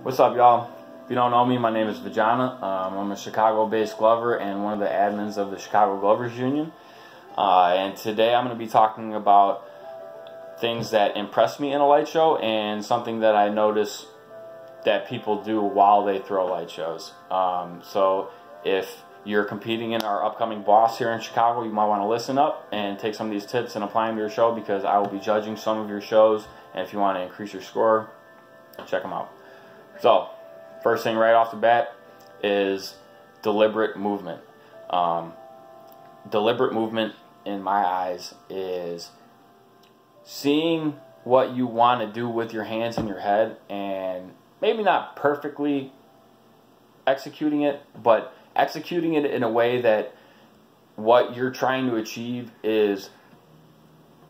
What's up, y'all? If you don't know me, my name is Vagina. I'm a Chicago-based glover and one of the admins of the Chicago Glovers Union. And today I'm going to be talking about things that impress me in a light show and something that I notice that people do while they throw light shows. So if you're competing in our upcoming boss here in Chicago, you might want to listen up and take some of these tips and apply them to your show, because I will be judging some of your shows, and if you want to increase your score, check them out. So, first thing right off the bat is deliberate movement. Deliberate movement, in my eyes, is seeing what you want to do with your hands and your head, and maybe not perfectly executing it, but executing it in a way that what you're trying to achieve is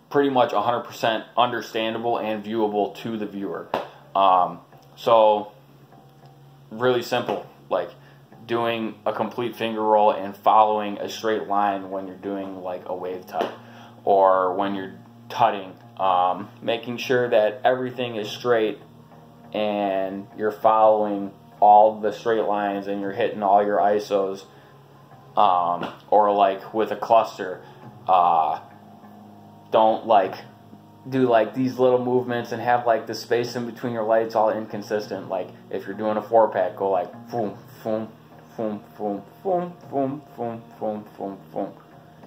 pretty much 100% understandable and viewable to the viewer. So, really simple, like doing a complete finger roll and following a straight line when you're doing like a wave tut, or when you're tutting, making sure that everything is straight and you're following all the straight lines and you're hitting all your ISOs, or like with a cluster, don't like do like these little movements and have like the space in between your lights all inconsistent. Like if you're doing a 4-pack, go like boom, boom, boom, boom, boom, boom, boom, boom, boom, boom,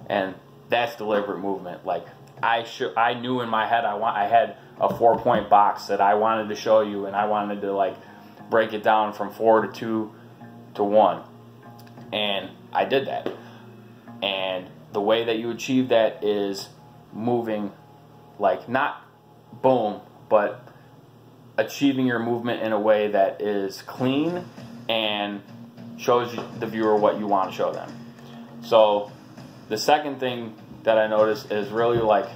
and that's deliberate movement. Like I knew in my head I had a 4-point box that I wanted to show you, and I wanted to like break it down from 4 to 2 to 1, and I did that. And the way that you achieve that is moving, like not boom, but achieving your movement in a way that is clean and shows the viewer what you want to show them. So the second thing that I noticed is really like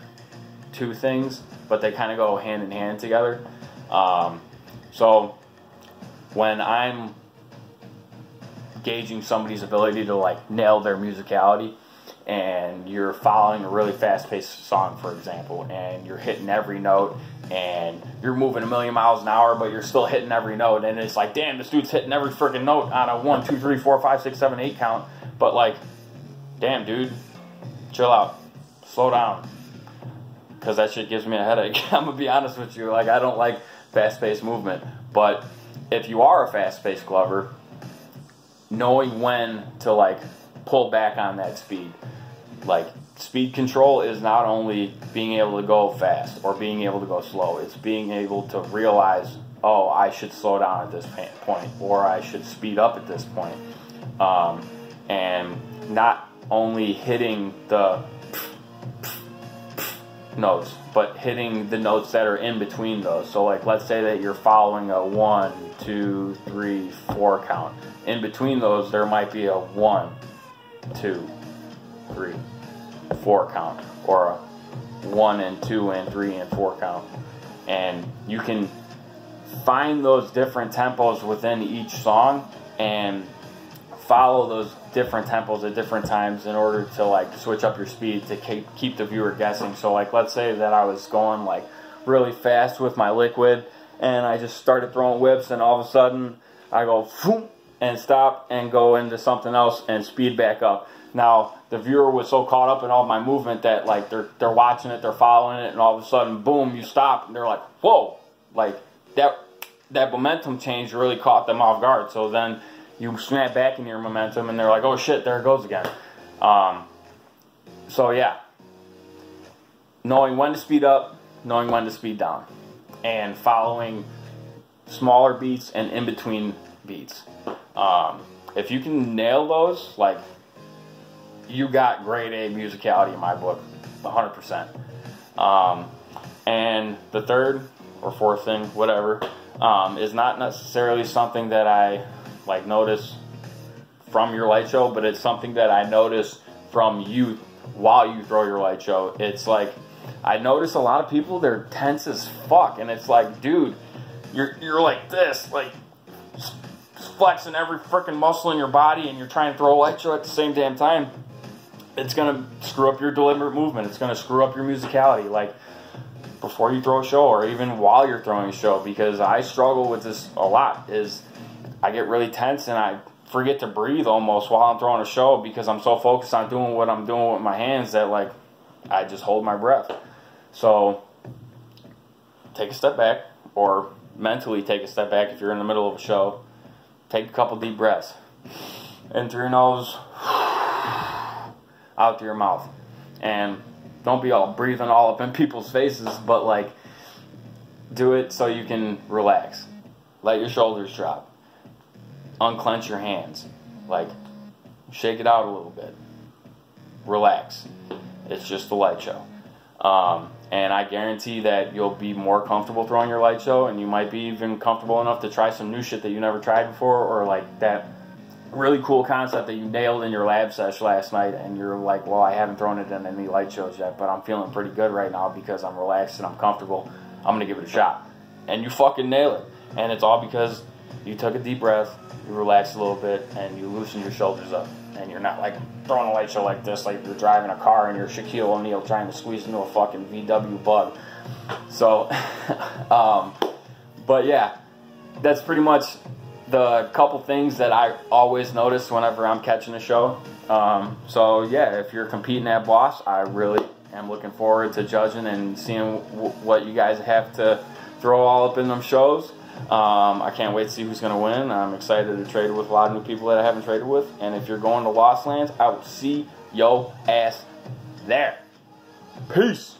two things, but they kind of go hand in hand together. So when I'm gauging somebody's ability to like nail their musicality, and you're following a really fast-paced song, for example, and you're hitting every note, and you're moving 1,000,000 miles an hour, but you're still hitting every note, and it's like, damn, this dude's hitting every freaking note on a 1, 2, 3, 4, 5, 6, 7, 8 count, but like, damn, dude, chill out, slow down, because that shit gives me a headache. I'm gonna be honest with you, like, I don't like fast-paced movement, but if you are a fast-paced glover, knowing when to like pull back on that speed. Like, speed control is not only being able to go fast or being able to go slow, it's being able to realize, oh, I should slow down at this point, or I should speed up at this point. And not only hitting the notes, but hitting the notes that are in between those. So like, let's say that you're following a 1, 2, 3, 4 count. In between those, there might be a 1, 2, 3, 4 count, or a 1 and 2 and 3 and 4 count, and you can find those different tempos within each song and follow those different tempos at different times in order to like switch up your speed to keep the viewer guessing. So like, let's say that I was going like really fast with my liquid, and I just started throwing whips, and all of a sudden I go phoom, and stop and go into something else and speed back up. Now, the viewer was so caught up in all my movement that like they're watching it, they're following it, and all of a sudden, boom, you stop, and they're like, whoa, like that momentum change really caught them off guard. So then you snap back in your momentum, and they're like, oh shit, there it goes again. So yeah, knowing when to speed up, knowing when to speed down, and following smaller beats and in between beats. If you can nail those, like, you got grade A musicality in my book, 100%. And the third or fourth thing, whatever, is not necessarily something that I like notice from your light show, but it's something that I notice from you while you throw your light show. It's like, I notice a lot of people, they're tense as fuck, and it's like, dude, you're like this, like flexing every freaking muscle in your body, and you're trying to throw a light show at the same damn time. It's going to screw up your deliberate movement. It's going to screw up your musicality. Like, before you throw a show, or even while you're throwing a show, because I struggle with this a lot. Is I get really tense and I forget to breathe almost while I'm throwing a show because I'm so focused on doing what I'm doing with my hands that, like, I just hold my breath. So take a step back, or mentally take a step back if you're in the middle of a show. Take a couple deep breaths in through your nose, out through your mouth, and don't be all breathing all up in people's faces, but like, do it so you can relax. Let your shoulders drop. Unclench your hands. Like, shake it out a little bit. Relax. It's just a light show. And I guarantee that you'll be more comfortable throwing your light show, and you might be even comfortable enough to try some new shit that you never tried before, or like that really cool concept that you nailed in your lab sesh last night, and you're like, well, I haven't thrown it in any light shows yet, but I'm feeling pretty good right now because I'm relaxed and I'm comfortable. I'm going to give it a shot. And you fucking nail it. And it's all because you took a deep breath, you relaxed a little bit, and you loosened your shoulders up. And you're not like throwing a light show like this, like you're driving a car and you're Shaquille O'Neal trying to squeeze into a fucking VW bug. So, but yeah, that's pretty much the couple things that I always notice whenever I'm catching a show. So yeah, if you're competing at Boss, I really am looking forward to judging and seeing what you guys have to throw all up in them shows. I can't wait to see who's going to win. I'm excited to trade with a lot of new people that I haven't traded with. And if you're going to Lost Lands, I will see yo ass there. Peace.